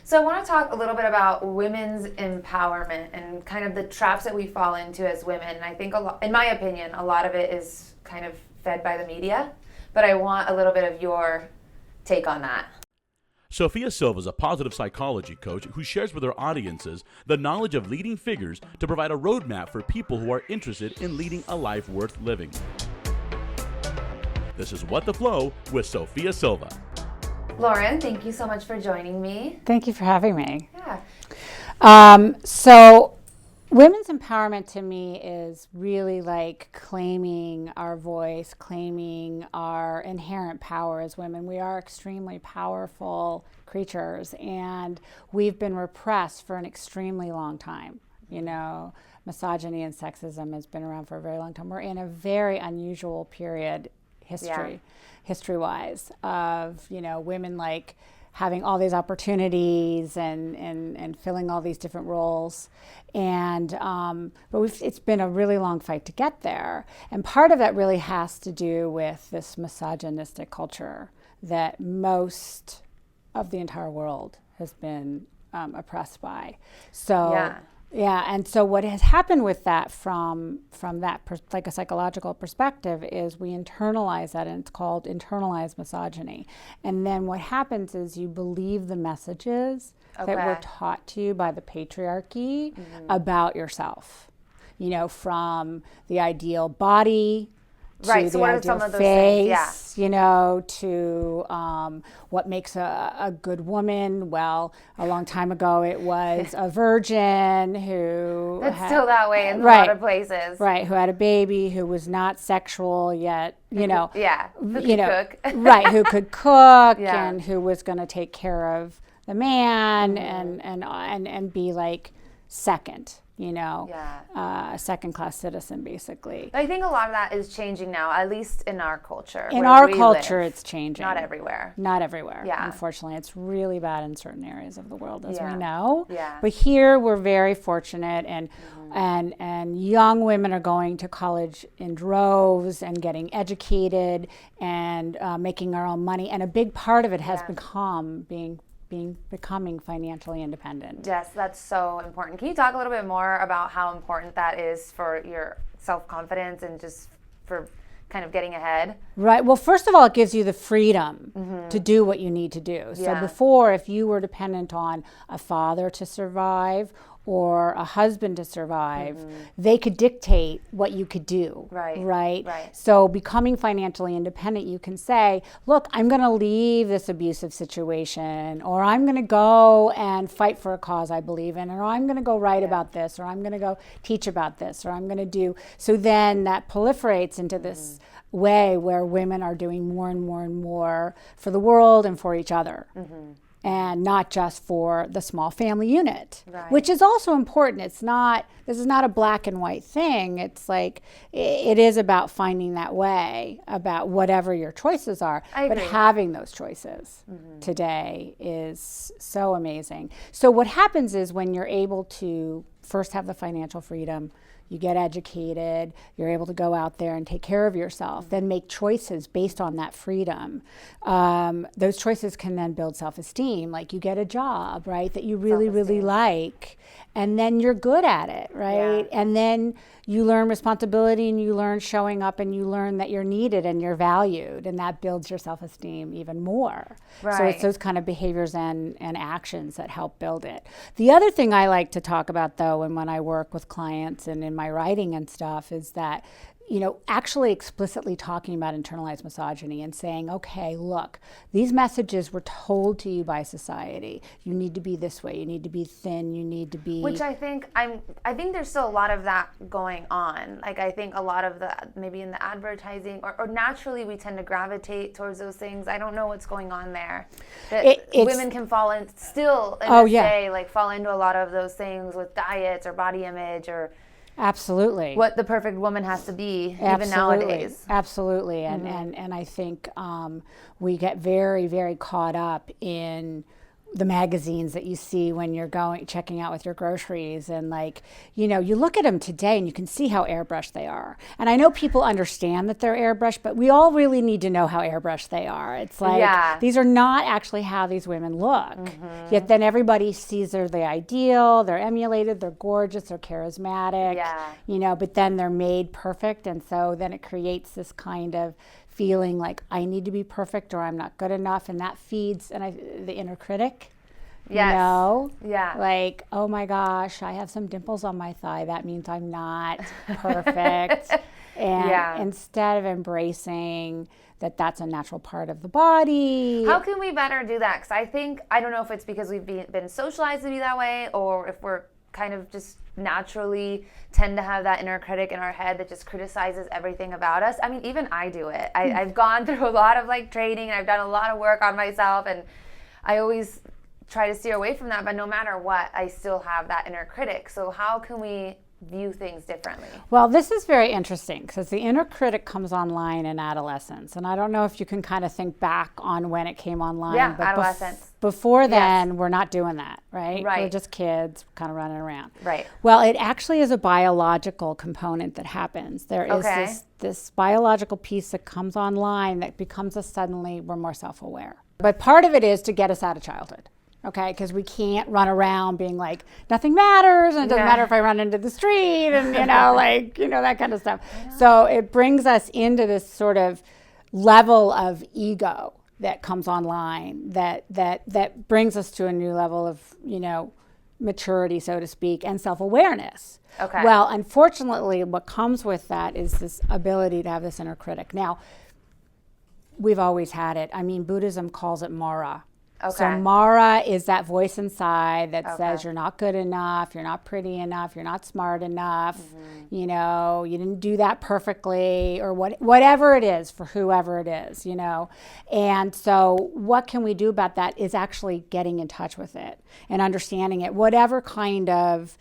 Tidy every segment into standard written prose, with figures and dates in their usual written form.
So I want to talk a little bit about women's empowerment and kind of the traps that we fall into as women. And I think, in my opinion, a lot of it is kind of fed by the media. But I want a little bit of your take on that. Sophia Silva is a positive psychology coach who shares with her audiences the knowledge of leading figures to provide a roadmap for people who are interested in leading a life worth living. This is What the Flow with Sophia Silva. Lauren, thank you so much for joining me. Thank you for having me. Yeah. So women's empowerment to me is really like claiming our voice, claiming our inherent power as women. We are extremely powerful creatures, and we've been repressed for an extremely long time. You know, misogyny and sexism has been around for a very long time. We're in a very unusual period history-wise, of, you know, women like having all these opportunities and filling all these different roles. And but it's been a really long fight to get there. And part of that really has to do with this misogynistic culture that most of the entire world has been oppressed by. So yeah, and so what has happened with that from that like a psychological perspective is we internalize that, and it's called internalized misogyny. And then what happens is you believe the messages that were taught to you by the patriarchy about yourself. You know, from the ideal body to the ideal face, you know, to what makes a good woman. Well, a long time ago it was a virgin who still that way in a lot of places. Right, who had a baby, who was not sexual yet, you know. Who could cook. Right, who could cook and who was going to take care of the man and be like second. You know, a second-class citizen, basically. I think a lot of that is changing now, at least in our culture. In our culture, it's changing. Not everywhere. Not everywhere. Yeah. Unfortunately, it's really bad in certain areas of the world, as we know. Yeah. But here, we're very fortunate, and young women are going to college in droves and getting educated and making our own money. And a big part of it has become becoming financially independent. Yes, that's so important. Can you talk a little bit more about how important that is for your self-confidence and just for kind of getting ahead? Right. Well, first of all, it gives you the freedom to do what you need to do. So before, if you were dependent on a father to survive or a husband to survive, they could dictate what you could do. Right. So becoming financially independent, you can say, look, I'm going to leave this abusive situation, or I'm going to go and fight for a cause I believe in, or I'm going to go write about this, or I'm going to go teach about this, or I'm going to do. So then that proliferates into this way where women are doing more and more and more for the world and for each other. And not just for the small family unit, which is also important. This is not a black and white thing. It's like, it is about finding that way, about whatever your choices are. But having those choices today is so amazing. So what happens is when you're able to first have the financial freedom, you get educated, you're able to go out there and take care of yourself, then make choices based on that freedom. Those choices can then build self-esteem, like you get a job, right, that you really, really like, and then you're good at it, right? And then you learn responsibility, and you learn showing up, and you learn that you're needed and you're valued, and that builds your self-esteem even more. So it's those kind of behaviors and actions that help build it. The other thing I like to talk about, though, and when I work with clients and in my writing and stuff, is that, you know, actually explicitly talking about internalized misogyny and saying, okay, look, these messages were told to you by society. You need to be this way. You need to be thin. You need to be. Which I think there's still a lot of that going on. Like, I think a lot of the, maybe in the advertising, or naturally we tend to gravitate towards those things. I don't know what's going on there. That women can fall in still, like fall into a lot of those things with diets or body image or. Absolutely. What the perfect woman has to be, even nowadays. Absolutely. And I think we get very, very caught up in the magazines that you see when you're checking out with your groceries, and like, you know, you look at them today and you can see how airbrushed they are. And I know people understand that they're airbrushed, but we all really need to know how airbrushed they are. It's like, these are not actually how these women look. Yet then everybody sees they're the ideal, they're emulated, they're gorgeous, they're charismatic, you know, but then they're made perfect. And so then it creates this kind of feeling like I need to be perfect or I'm not good enough, and that feeds the inner critic. You know? Like, oh my gosh, I have some dimples on my thigh. That means I'm not perfect. And instead of embracing that that's a natural part of the body. How can we better do that? Because I don't know if it's because we've been socialized to be that way, or if we're kind of just naturally tend to have that inner critic in our head that just criticizes everything about us. I mean, even I do it. I've gone through a lot of like training, and I've done a lot of work on myself, and I always try to steer away from that, but no matter what, I still have that inner critic. So how can we view things differently? Well, this is very interesting because the inner critic comes online in adolescence, and I don't know if you can kind of think back on when it came online. But adolescence. Before then, we're not doing that, right? We're just kids kind of running around. Right. Well, it actually is a biological component that happens. There is this biological piece that comes online that becomes suddenly we're more self-aware. But part of it is to get us out of childhood. Okay, because we can't run around being like, nothing matters, and it doesn't matter if I run into the street, and, you know, like, you know, that kind of stuff. So it brings us into this sort of level of ego that comes online that brings us to a new level of, you know, maturity, so to speak, and self-awareness. Okay. Well, unfortunately, what comes with that is this ability to have this inner critic. Now, we've always had it. I mean, Buddhism calls it Mara. Okay. So Mara is that voice inside that says you're not good enough, you're not pretty enough, you're not smart enough, you know, you didn't do that perfectly, or whatever it is for whoever it is, you know. And so what can we do about that is actually getting in touch with it and understanding it, whatever kind of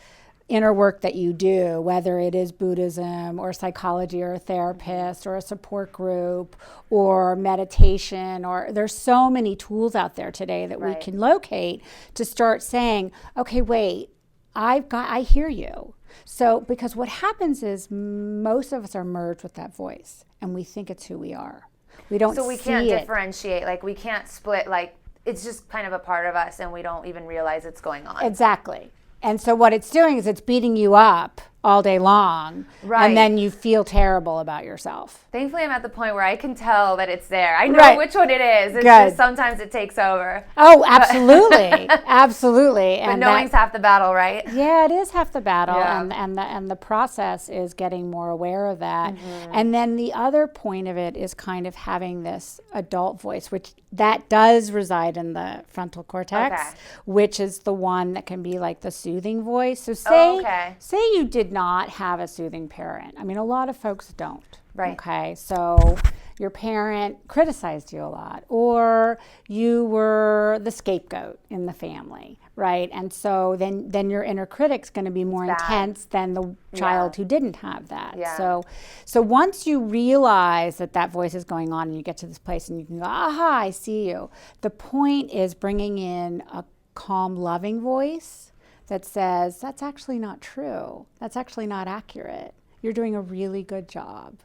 inner work that you do, whether it is Buddhism or psychology or a therapist or a support group or meditation, or there's so many tools out there today that we can locate to start saying, okay, wait, I hear you. So, because what happens is most of us are merged with that voice and we think it's who we are. We don't see it. So we can't differentiate, like we can't split, like it's just kind of a part of us and we don't even realize it's going on. Exactly. And so what it's doing is it's beating you up all day long, and then you feel terrible about yourself. Thankfully, I'm at the point where I can tell that it's there. I know which one it is. It's just sometimes it takes over. Oh, absolutely. Absolutely. But knowing's half the battle, right? Yeah, it is half the battle. And the process is getting more aware of that. And then the other point of it is kind of having this adult voice, which that does reside in the frontal cortex, which is the one that can be like the soothing voice. So say you did not have a soothing parent. I mean, a lot of folks don't. Right. Okay. So your parent criticized you a lot, or you were the scapegoat in the family, right? And so then your inner critic's going to be more intense than the child who didn't have that. Yeah. So once you realize that voice is going on and you get to this place and you can go, aha, I see you. The point is bringing in a calm, loving voice that says, that's actually not true. That's actually not accurate. You're doing a really good job.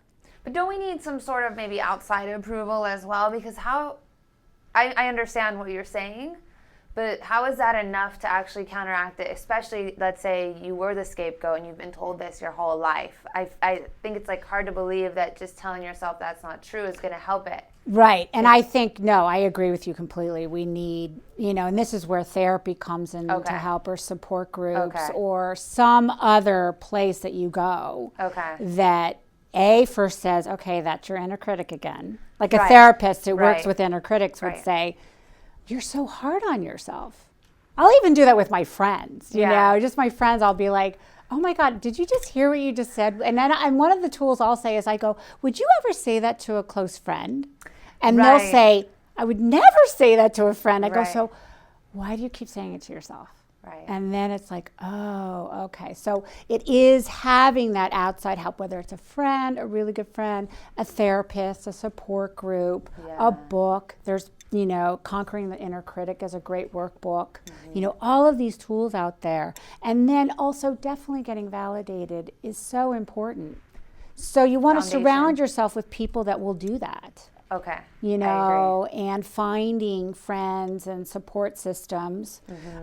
But don't we need some sort of maybe outside approval as well? Because I understand what you're saying, but how is that enough to actually counteract it? Especially, let's say you were the scapegoat and you've been told this your whole life. I think it's like hard to believe that just telling yourself that's not true is going to help it. Right. And I think, no, I agree with you completely. We need, you know, and this is where therapy comes in to help, or support groups, or some other place that you go that first says, okay, that's your inner critic again. Like a therapist who works with inner critics would say, you're so hard on yourself. I'll even do that with my friends, you know, just my friends. I'll be like, oh my God, did you just hear what you just said? And then one of the tools I'll say is I go, would you ever say that to a close friend? And they'll say, I would never say that to a friend. I go, so why do you keep saying it to yourself? Right. And then it's like, oh, okay. So it is having that outside help, whether it's a friend, a really good friend, a therapist, a support group, a book. There's, Conquering the Inner Critic is a great workbook. All of these tools out there. And then also definitely getting validated is so important. So you want to surround yourself with people that will do that. Okay. I agree. And finding friends and support systems.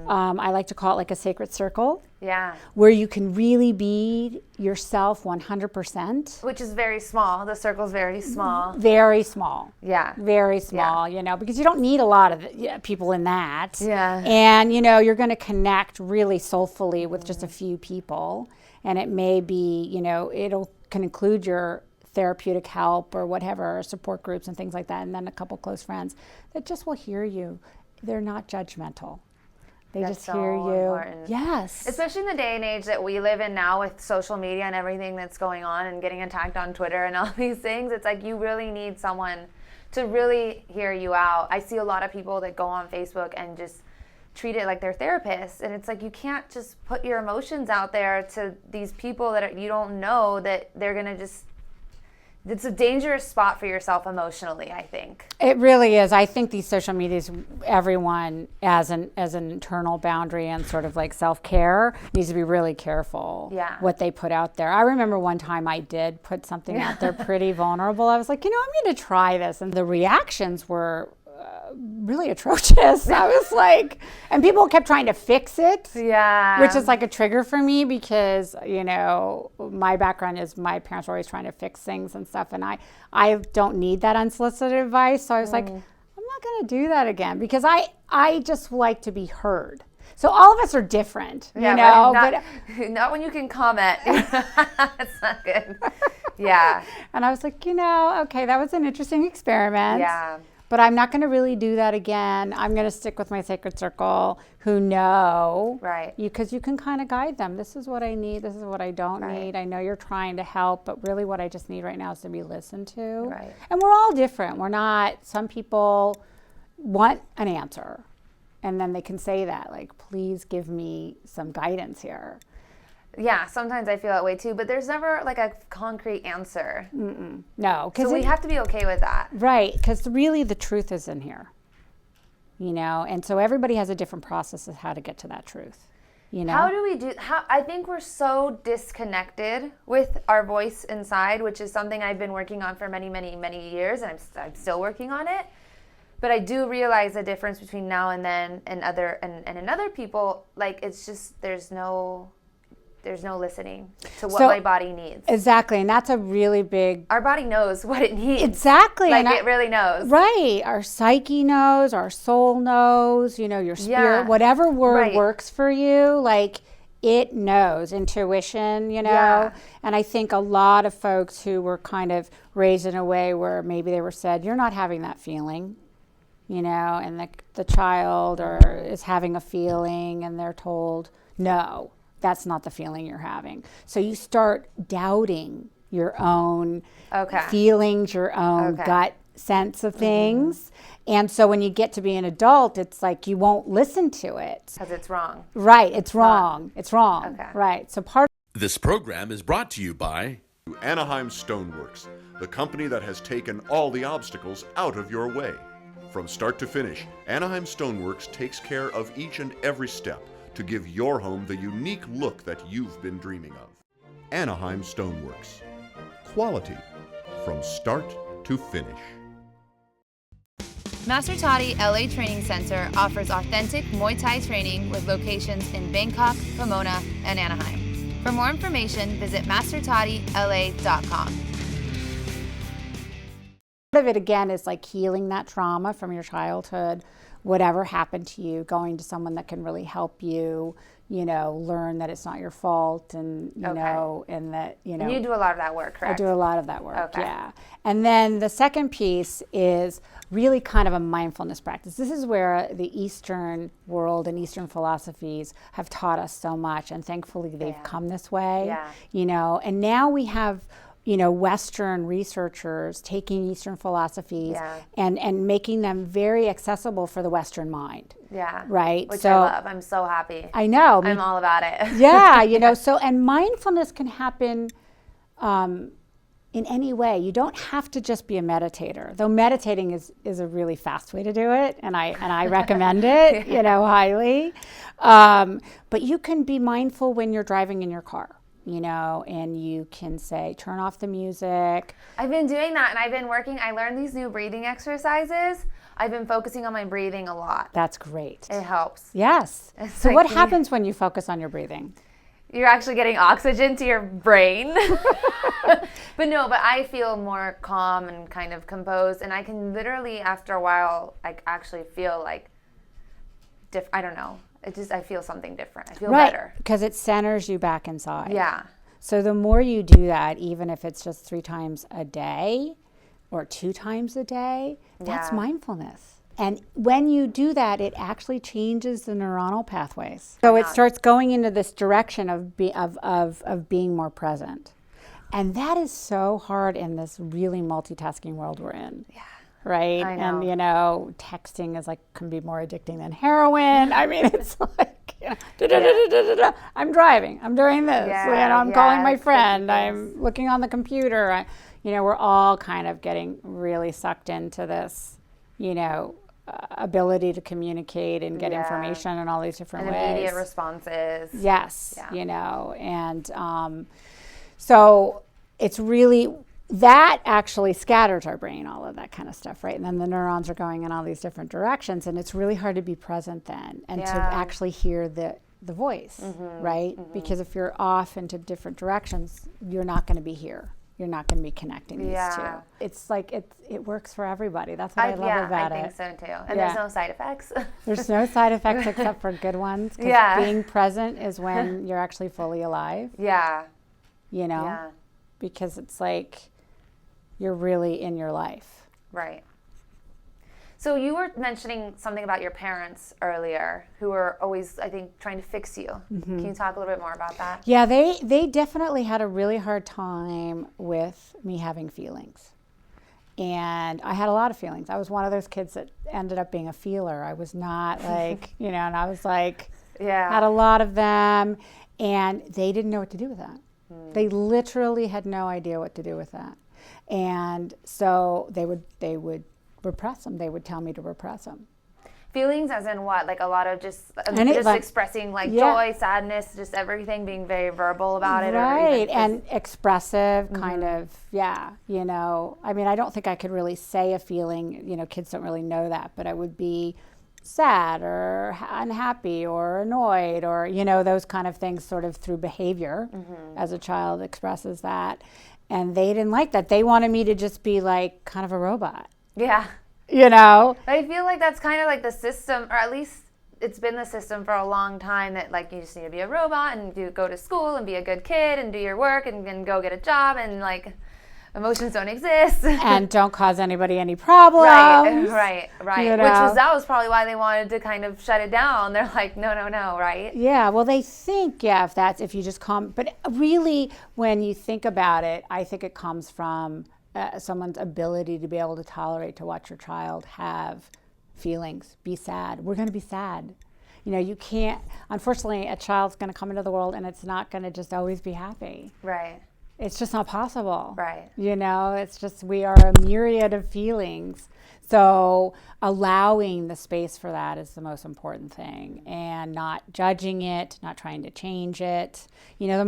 I like to call it like a sacred circle. Yeah. Where you can really be yourself 100%. Which is very small. The circle's very small. Very small. Yeah. Very small, because you don't need a lot of people in that. Yeah. And, you're going to connect really soulfully with just a few people. And it may be, can include your therapeutic help or whatever, support groups and things like that, and then a couple close friends that just will hear you. They're not judgmental. They That's just so hear you. Important. Yes. Especially in the day and age that we live in now with social media and everything that's going on and getting attacked on Twitter and all these things, it's like you really need someone to really hear you out. I see a lot of people that go on Facebook and just treat it like they're therapists, and it's like you can't just put your emotions out there to these people that you don't know, that they're going to just... It's a dangerous spot for yourself emotionally, I think. It really is. I think these social medias, everyone as an internal boundary and sort of like self-care needs to be really careful what they put out there. I remember one time I did put something out there pretty vulnerable. I was like, I'm going to try this. And the reactions were really atrocious. I was like, and people kept trying to fix it. Yeah. Which is like a trigger for me because, my background is my parents were always trying to fix things and stuff. And I don't need that unsolicited advice. So I was like, I'm not going to do that again because I just like to be heard. So all of us are different, but not when you can comment. It's not good. Yeah. And I was like, okay, that was an interesting experiment. Yeah. But I'm not going to really do that again. I'm going to stick with my sacred circle who know. Right. Because you can kind of guide them. This is what I need. This is what I don't need. I know you're trying to help, but really what I just need right now is to be listened to. Right. And we're all different. We're not, some people want an answer. And then they can say that, like, please give me some guidance here. Yeah, sometimes I feel that way too, but there's never like a concrete answer. No. So we have to be okay with that. Right, because really the truth is in here, and so everybody has a different process of how to get to that truth, How do we do, I think we're so disconnected with our voice inside, which is something I've been working on for many, many, many years, and I'm still working on it. But I do realize the difference between now and then and in other people, like it's just there's no listening to what my body needs. Exactly, and that's a really big... Our body knows what it needs. Exactly. Like it really knows. Right. Our psyche knows, our soul knows, your spirit, whatever word works for you, like it knows. Intuition, Yeah. And I think a lot of folks who were kind of raised in a way where maybe they were said, you're not having that feeling, and the child is having a feeling and they're told, no. That's not the feeling you're having. So you start doubting your own feelings, your own gut sense of things. And so when you get to be an adult, it's like you won't listen to it. Because it's wrong. Right, it's wrong. It's wrong. Okay. Right. So This program is brought to you by Anaheim Stoneworks, the company that has taken all the obstacles out of your way. From start to finish, Anaheim Stoneworks takes care of each and every step to give your home the unique look that you've been dreaming of. Anaheim Stoneworks. Quality from start to finish. Master Toddy LA Training Center offers authentic Muay Thai training with locations in Bangkok, Pomona, and Anaheim. For more information, visit mastertoddyla.com. part of it, again, is like healing that trauma from your childhood, whatever happened to you, going to someone that can really help you, learn that it's not your fault, and and that And you do a lot of that work, correct? I do a lot of that work, Okay. yeah. And then the second piece is really kind of a mindfulness practice. This is where the Eastern world and Eastern philosophies have taught us so much, and thankfully they've come this way. Yeah. And now we have Western researchers taking Eastern philosophies and making them very accessible for the Western mind. Yeah. Right. Which I love. I'm so happy. I know. I'm all about it. Yeah. And mindfulness can happen in any way. You don't have to just be a meditator, though meditating is a really fast way to do it, and I recommend it, highly. But you can be mindful when you're driving in your car, and you can say, turn off the music. I've been doing that, and I've been working. I learned these new breathing exercises. I've been focusing on my breathing a lot. That's great. It helps. Yes. So what happens when you focus on your breathing? You're actually getting oxygen to your brain. But I feel more calm and kind of composed, and I can literally, after a while, actually feel like, I don't know. I feel something different. I feel better. Because it centers you back inside. Yeah. So the more you do that, even if it's just 3 times a day or 2 times a day, that's mindfulness. And when you do that, it actually changes the neuronal pathways. So it starts going into this direction of being more present. And that is so hard in this really multitasking world we're in. Yeah. Right? I know. And, texting can be more addicting than heroin. I mean, it's like, I'm driving. I'm doing this. I'm calling my friend. I'm looking on the computer. We're all kind of getting really sucked into this, ability to communicate and get information in all these different ways. And immediate responses. Yes. And so it's really, that actually scatters our brain, all of that kind of stuff, right? And then the neurons are going in all these different directions, and it's really hard to be present then and to actually hear the voice, right? Mm-hmm. Because if you're off into different directions, you're not going to be here. You're not going to be connecting these two. It's like it works for everybody. That's what I love about it. I think so too. And there's no side effects. There's no side effects except for good ones. Because being present is when you're actually fully alive. Yeah. Because it's like you're really in your life. Right. So you were mentioning something about your parents earlier, who were always, I think, trying to fix you. Mm-hmm. Can you talk a little bit more about that? Yeah, they definitely had a really hard time with me having feelings. And I had a lot of feelings. I was one of those kids that ended up being a feeler. I was not like, and I was like, had a lot of them. And they didn't know what to do with that. They literally had no idea what to do with that. And so they would repress them. They would tell me to repress them. Feelings as in what? Like a lot of just expressing joy, sadness, just everything, being very verbal about it. Right, and expressive, kind of, I mean, I don't think I could really say a feeling. Kids don't really know that, but I would be sad or unhappy or annoyed or, those kind of things sort of through behavior as a child expresses that. And they didn't like that. They wanted me to just be like kind of a robot. Yeah. I feel like that's kind of like the system, or at least it's been the system for a long time, that like you just need to be a robot and go to school and be a good kid and do your work and then go get a job, and like emotions don't exist. And don't cause anybody any problems. Right. That was probably why they wanted to kind of shut it down. They're like, no, right? Yeah, well, they think, if you just but really when you think about it, I think it comes from someone's ability to be able to tolerate to watch your child have feelings, be sad. We're going to be sad. You can't, unfortunately, a child's going to come into the world and it's not going to just always be happy. Right. It's just not possible. Right. It's just, we are a myriad of feelings. So allowing the space for that is the most important thing, and not judging it, not trying to change it. The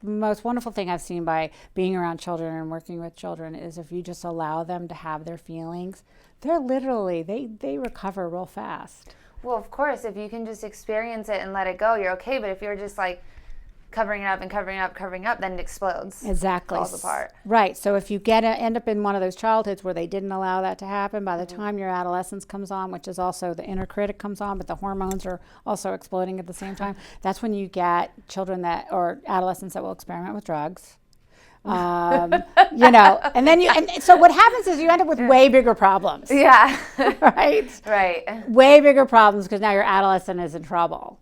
most wonderful thing I've seen by being around children and working with children is if you just allow them to have their feelings, they're literally, they recover real fast. Well, of course, if you can just experience it and let it go, you're okay. But if you're just like covering it up and covering up, then it explodes. Exactly. Falls apart. Right. So if you end up in one of those childhoods where they didn't allow that to happen, by the time your adolescence comes on, which is also the inner critic comes on, but the hormones are also exploding at the same time, that's when you get children or adolescents that will experiment with drugs. And so what happens is you end up with way bigger problems. Yeah. Right? Right. Way bigger problems because now your adolescent is in trouble.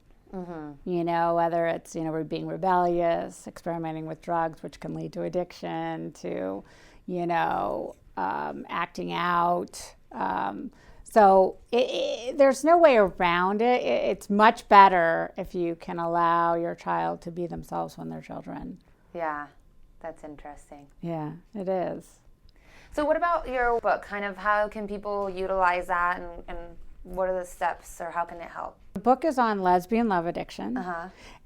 You know, whether it's, you know, we're being rebellious, experimenting with drugs, which can lead to addiction, to, you know, acting out. So there's no way around it. It's much better if you can allow your child to be themselves when they're children. Yeah, that's interesting. Yeah, it is. So what about your book? Kind of how can people utilize that, and what are the steps, or how can it help? The book is on lesbian love addiction.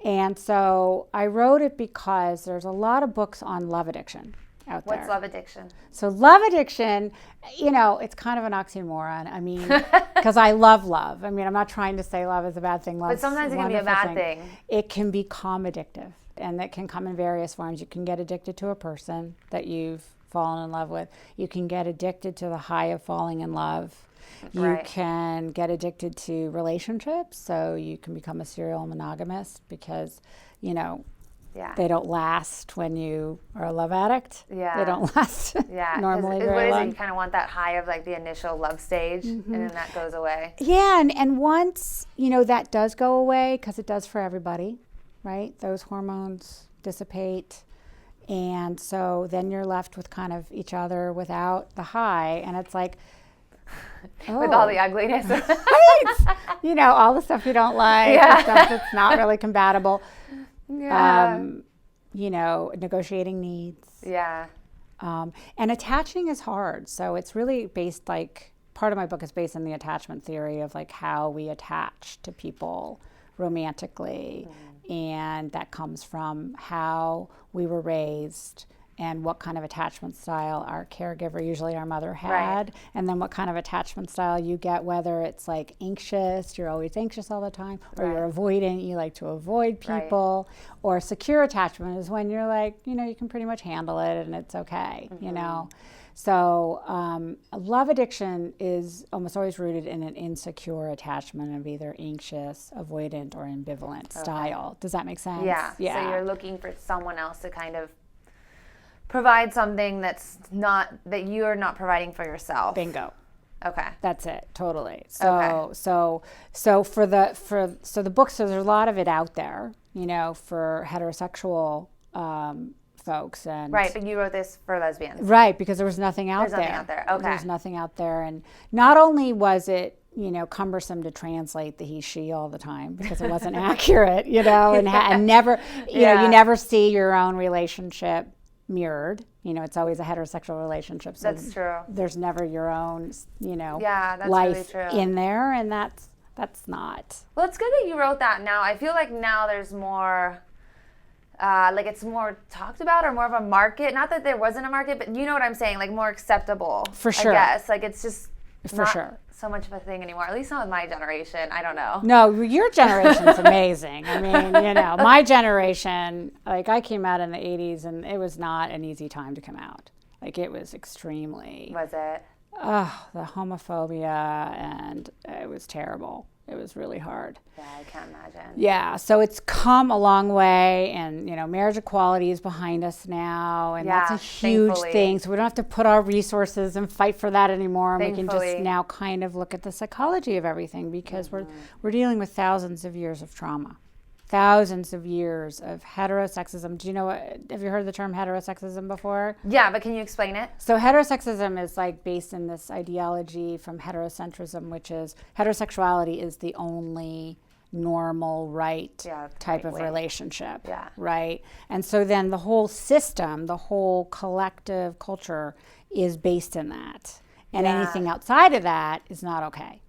And so I wrote it because there's a lot of books on love addiction out there. What's love addiction? So love addiction, you know, it's kind of an oxymoron. I mean, because I love love. I mean, I'm not trying to say love is a bad thing. But sometimes it can be a bad thing. It can become addictive, and that can come in various forms. You can get addicted to a person that you've fallen in love with. You can get addicted to the high of falling in love. You can get addicted to relationships, so you can become a serial monogamist because, you know, they don't last when you are a love addict. They don't last normally very long. You kind of want that high of like the initial love stage, and then that goes away. Yeah, and once, you know, that does go away, because it does for everybody, right? Those hormones dissipate. And so then you're left with kind of each other without the high, and it's like, with all the ugliness. Right. You know, all the stuff you don't like, the stuff that's not really compatible. You know, negotiating needs. And attaching is hard. So it's really based, like, part of my book is based on the attachment theory of like how we attach to people romantically. And that comes from how we were raised and what kind of attachment style our caregiver, usually our mother, had. And then what kind of attachment style you get, whether it's like anxious, you're always anxious all the time, or you're avoidant, you like to avoid people, or secure attachment is when you're like, you know, you can pretty much handle it and it's okay, you know. So love addiction is almost always rooted in an insecure attachment of either anxious, avoidant, or ambivalent style. Does that make sense? Yeah. So you're looking for someone else to kind of provide something that you're not providing for yourself. Bingo. Okay. That's it. Totally. So the book, so there's a lot of it out there, you know, for heterosexual folks, and but you wrote this for lesbians, because there was nothing out there. There's nothing out there. Okay. There's nothing out there, and not only was it, you know, cumbersome to translate the he she all the time because it wasn't accurate, you know, and never, you know, you never see your own relationship mirrored. You know, it's always a heterosexual relationship. So that's true. There's never your own, you know, that's life really true. in there, and that's not. Well, it's good that you wrote that now. I feel like now there's more, like it's more talked about, or more of a market. Not that there wasn't a market, but you know what I'm saying, like more acceptable. For sure. I guess. Like it's just for sure so much of a thing anymore. At least not with my generation. I don't know. No, your generation's amazing. I mean, you know, my generation, like I came out in the 80s, and it was not an easy time to come out. Like it was extremely. Was it? The homophobia, and it was terrible. It was really hard. Yeah, I can't imagine. Yeah, so it's come a long way, and, you know, marriage equality is behind us now, and that's a huge thing. So we don't have to put our resources and fight for that anymore, and we can just now kind of look at the psychology of everything, because we're dealing with thousands of years of trauma. Thousands of years of heterosexism. Do you know have you heard the term heterosexism before? Yeah, but can you explain it? So heterosexism is like based in this ideology from heterocentrism, which is heterosexuality is the only normal, type of relationship, right? And so then the whole system, the whole collective culture is based in that. And anything outside of that is not okay.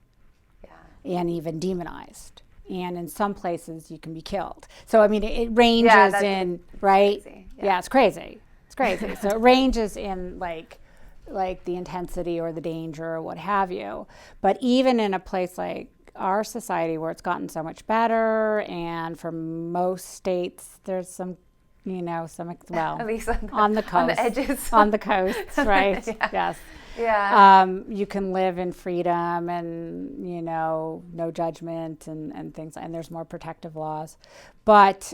And even demonized. And in some places you can be killed. So I mean, it ranges in, right? Crazy. It's crazy. It's crazy. So it ranges in like the intensity or the danger or what have you. But even in a place like our society where it's gotten so much better, and for most states there's some, you know, at least on the coast, on the edges, on the coasts, right? Yes. Yeah. You can live in freedom and, you know, no judgment and things, and there's more protective laws. But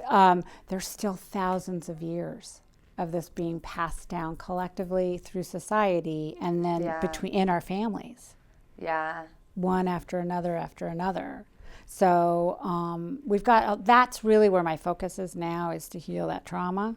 there's still thousands of years of this being passed down collectively through society, and then in our families. Yeah. One after another after another. So we've got, that's really where my focus is now, is to heal that trauma.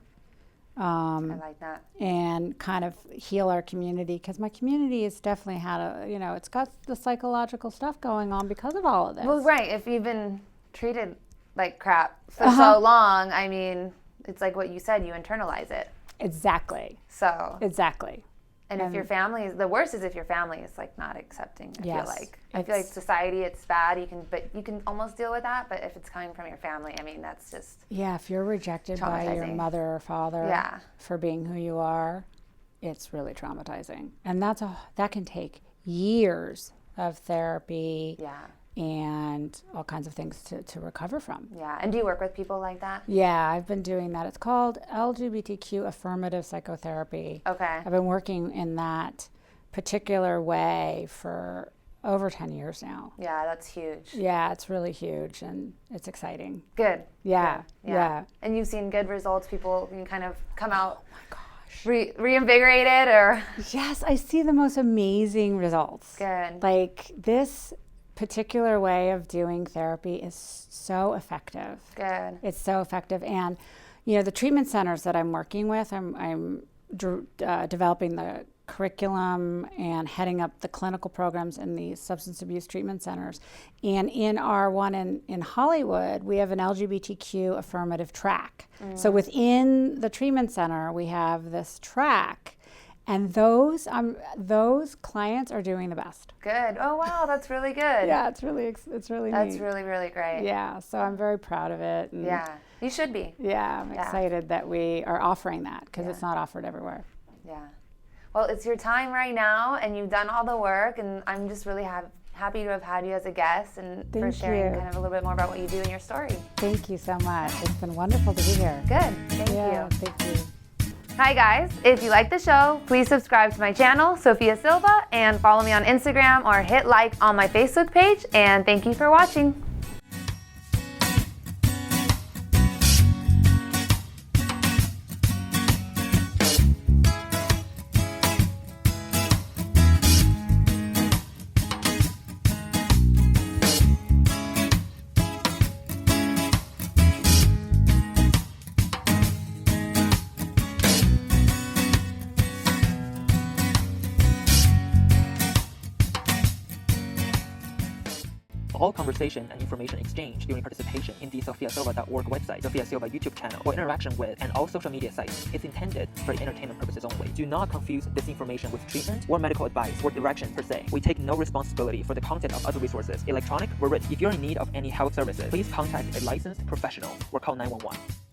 I like that. And kind of heal our community, because my community has definitely had it's got the psychological stuff going on because of all of this. Well, right. If you've been treated like crap for so long, I mean, it's like what you said, you internalize it. Exactly. So. Exactly. And if your family is, the worst is if your family is like not accepting. I feel like society, it's bad. You can almost deal with that. But if it's coming from your family, I mean, that's just if you're rejected by your mother or father for being who you are, it's really traumatizing. And that can take years of therapy. And all kinds of things to recover from. Yeah, and do you work with people like that? Yeah, I've been doing that. It's called LGBTQ affirmative psychotherapy. Okay. I've been working in that particular way for over 10 years now. Yeah, that's huge. Yeah, it's really huge, and it's exciting. Good. Yeah, Good. yeah. And you've seen good results? People can kind of come out reinvigorated, or? Yes, I see the most amazing results. Good. Like, this particular way of doing therapy is so effective. Good. It's so effective. And, the treatment centers that I'm working with, I'm developing the curriculum and heading up the clinical programs in the substance abuse treatment centers. And in our one in Hollywood, we have an LGBTQ affirmative track. So within the treatment center, we have this track. And those clients are doing the best. Good. Oh wow, that's really good. Yeah, it's really That's neat. really, really great. Yeah, so I'm very proud of it. And you should be. Yeah, I'm excited that we are offering that, because it's not offered everywhere. Yeah. Well, it's your time right now, and you've done all the work, and I'm just really happy to have had you as a guest and for sharing kind of a little bit more about what you do in your story. Thank you so much. It's been wonderful to be here. Good. Thank you. Thank you. Hi guys, if you like the show, please subscribe to my channel, Sophia Silva, and follow me on Instagram or hit like on my Facebook page, and thank you for watching. All conversation and information exchange during participation in the sophiasilva.org website, Sophia Silva YouTube channel, or interaction with and all social media sites is intended for entertainment purposes only. Do not confuse this information with treatment or medical advice or direction per se. We take no responsibility for the content of other resources, electronic or written. If you're in need of any health services, please contact a licensed professional or call 911.